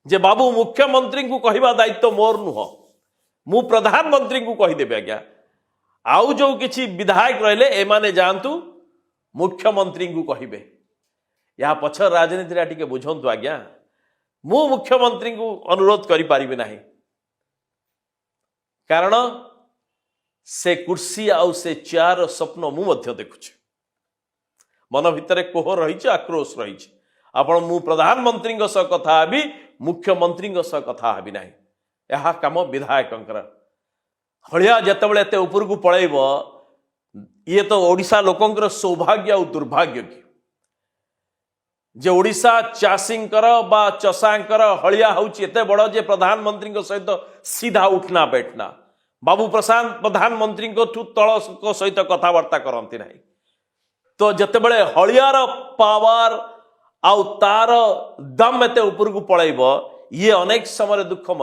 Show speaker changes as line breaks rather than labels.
जे बाबू मुख्यमंत्री को कहवा दायित्व मोर नुह मु प्रधानमंत्री को कहीदेवी आज्ञा आउ जो किसी विधायक रहिले एमाने जातु मुख्यमंत्री को कहे या पछर राजनीति टिके बुझंतु आज्ञा मु मुख्यमंत्री को अनुरोध करि ना कारण से कुर्सी आउ से चेयर स्वप्न मु देखुची मन भितर कोह रही आक्रोश रही आपण मु प्रधानमंत्री सह कथा हेबी मुख्यमंत्री सह कथा हेबी ना यह काम विधायक हलिया जितेबाला एत ऊपर को पलैब ये तो ओडिशा लोकंकर सौभाग्य और दुर्भाग्य की जे ओडिशा चाषींकर बा चषांकर हलिया होची एते बड़ जे प्रधानमंत्री सहित सीधा उठना बैठना बाबू प्रशांत प्रधानमंत्री तल सहित कथबार्ता करती ना तो जितेबाला हलियार पावर आउ तार दम एते ऊपर को पलैब ये अनेक समय दुख